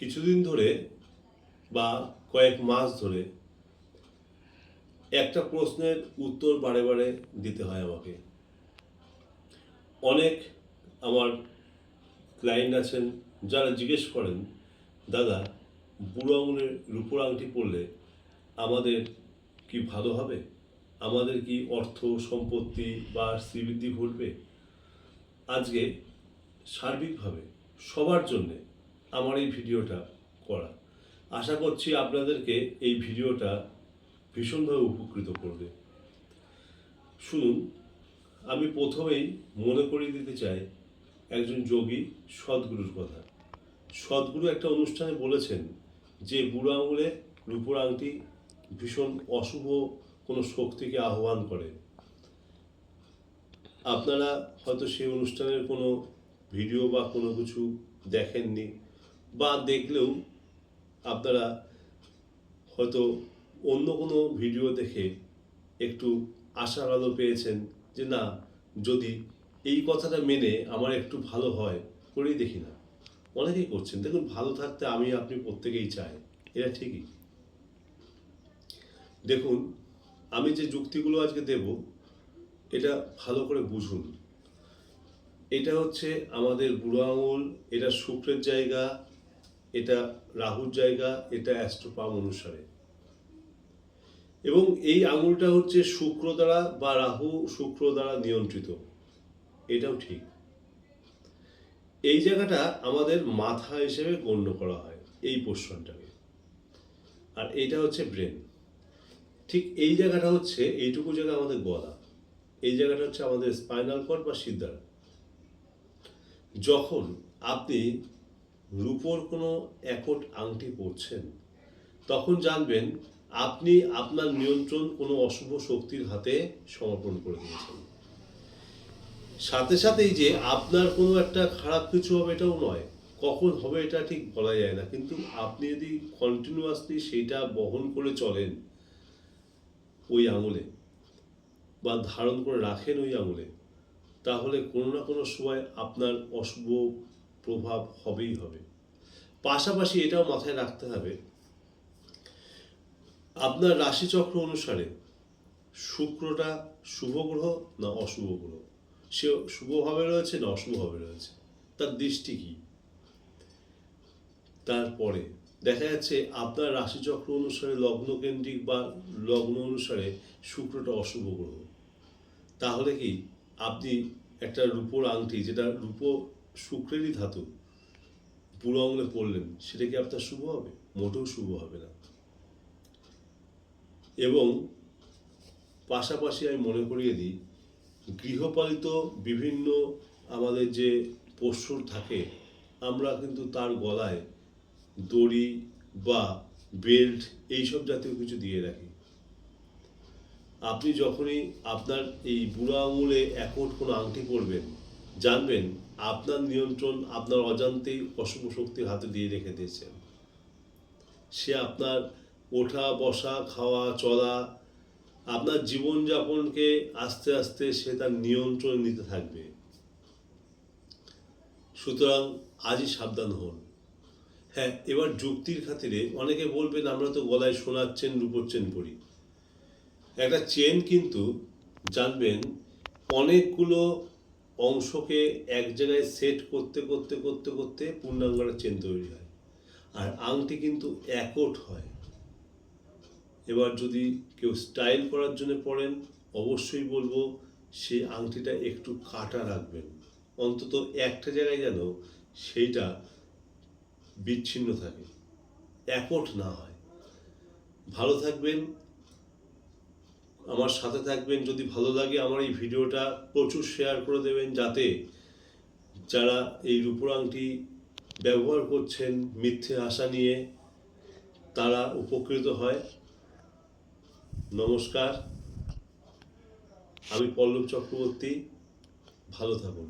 কিছুদিন ধরে বা কয়েক মাস ধরে একটা প্রশ্নের উত্তর বারে বারে দিতে হয় আমাকে। অনেক আমার ক্লায়েন্ট আছেন যারা জিজ্ঞেস করেন, দাদা, বুড়ো আঙুলের রূপোর আংটি পরলে আমাদের কি ভালো হবে? আমাদের কি অর্থ সম্পত্তি বা শ্রীবৃদ্ধি ঘটবে? আজকে সার্বিকভাবে সবার জন্যে আমার এই ভিডিওটা করা। আশা করছি আপনাদেরকে এই ভিডিওটা ভীষণভাবে উপকৃত করবে। শুনুন, আমি প্রথমেই মনে করিয়ে দিতে চাই একজন যোগী সদ্গুরুর কথা। সদ্গুরু একটা অনুষ্ঠানে বলেছেন যে বুড়ো আঙুলে রূপোর আংটি ভীষণ অশুভ কোনো শক্তিকে আহ্বান করে। আপনারা হয়তো সেই অনুষ্ঠানের কোনো ভিডিও বা কোনো কিছু দেখেননি, বা দেখলেও আপনারা হয়তো অন্য কোনো ভিডিও দেখে একটু আশার আলো পেয়েছেন যে না, যদি এই কথাটা মেনে আমার একটু ভালো হয়, করেই দেখি না। অনেকেই করছেন। দেখুন, ভালো থাকতে আমি আপনি প্রত্যেকেই চাই, এটা ঠিকই। দেখুন, আমি যে যুক্তিগুলো আজকে দেব এটা ভালো করে বুঝুন। এটা হচ্ছে আমাদের বুড়ো আঙুল, এটা শুক্রের জায়গা, এটা রাহুর জায়গা, এটা অ্যাস্ট্রোপাম অনুসারে। এবং এই আঙুলটা হচ্ছে শুক্র দ্বারা বা রাহু শুক্র দ্বারা নিয়ন্ত্রিত, এটাও ঠিক। এই জায়গাটা আমাদের মাথা হিসেবে গণ্য করা হয়, এই পোর্শনটাকে। আর এইটা হচ্ছে ব্রেন। ঠিক এই জায়গাটা হচ্ছে, এইটুকু জায়গা আমাদের গলা, এই জায়গাটা হচ্ছে আমাদের স্পাইনাল কর্ড বা সিদ্ধারা। যখন আপনি রূপোর কোনো একট আংটি পরছেন, তখন জানবেন আপনি আপনার নিয়ন্ত্রণ কোনো অশুভ শক্তির হাতে সমর্পণ করে দিয়েছেন। সাথে সাথেই যে আপনার কোনো একটা খারাপ কিছু হবে এটাও নয়, কখন হবে এটা ঠিক বলা যায় না, কিন্তু আপনি যদি কন্টিনিউয়াসলি সেইটা বহন করে চলেন ওই আঙুলে বা ধারণ করে রাখেন ওই আঙুলে, তাহলে কোনো না কোনো সময় আপনার অশুভ প্রভাব হবেই হবে। পাশাপাশি এটাও মাথায় রাখতে হবে, আপনার রাশিচক্র অনুসারে শুক্রটা শুভ গ্রহ না অশুভ গ্রহ, সে শুভভাবে রয়েছে না অশুভভাবে রয়েছে, তার দৃষ্টি কি। তারপরে দেখা যাচ্ছে আপনার রাশিচক্র অনুসারে লগ্নকেন্দ্রিক বা লগ্ন অনুসারে শুক্রটা অশুভ গ্রহ, তাহলে কি আপনি একটা রূপোর আংটি, যেটা রূপো শুক্রেরই ধাতু, বুড়ো আঙুলে পড়লেন, সেটা কি আপনার শুভ হবে? মোটেও শুভ হবে না। এবং পাশাপাশি আমি মনে করিয়ে দিই, গৃহপালিত বিভিন্ন আমাদের যে পশুর থাকে, আমরা কিন্তু তার গলায় দড়ি বা বেল্ট এইসব জাতীয় কিছু দিয়ে রাখি। আপনি যখনই আপনার এই বুড়ো আঙুলে একট কোনো আংটি পরবেন, জানবেন আপনার নিয়ন্ত্রণ আপনার অজান্তেই অশুভ শক্তির হাতে দিয়ে রেখে দিয়েছেন। সে আপনার ওঠা বসা খাওয়া চলা, আপনার জীবনযাপনকে আস্তে আস্তে সে তার নিয়ন্ত্রণ নিতে থাকবে। সুতরাং আজই সাবধান হন। হ্যাঁ, এবার যুক্তির খাতিরে অনেকে বলবেন, আমরা তো গলায় সোনার চেন রূপোর চেন পরি। একটা চেন কিন্তু জানবেন অনেকগুলো অংশকে এক জায়গায় সেট করতে করতে করতে করতে পূর্ণাঙ্গের চেন তৈরি হয়। আর আংটি কিন্তু একট হয়। এবার যদি কেউ স্টাইল করার জন্য পড়েন, অবশ্যই বলবো সেই আংটিটা একটু কাটা রাখবেন, অন্তত একটা জায়গায় যেন সেইটা বিচ্ছিন্ন থাকে, একট না হয়। ভালো থাকবেন, আমার সাথে থাকবেন। যদি ভালো লাগে আমার এই ভিডিওটা প্রচুর শেয়ার করে দেবেন, যাতে যারা এই রূপোর আংটি ব্যবহার করছেন মিথ্যে আশা নিয়ে, তারা উপকৃত হয়। নমস্কার, আমি পল্লব চক্রবর্তী। ভালো থাকুন।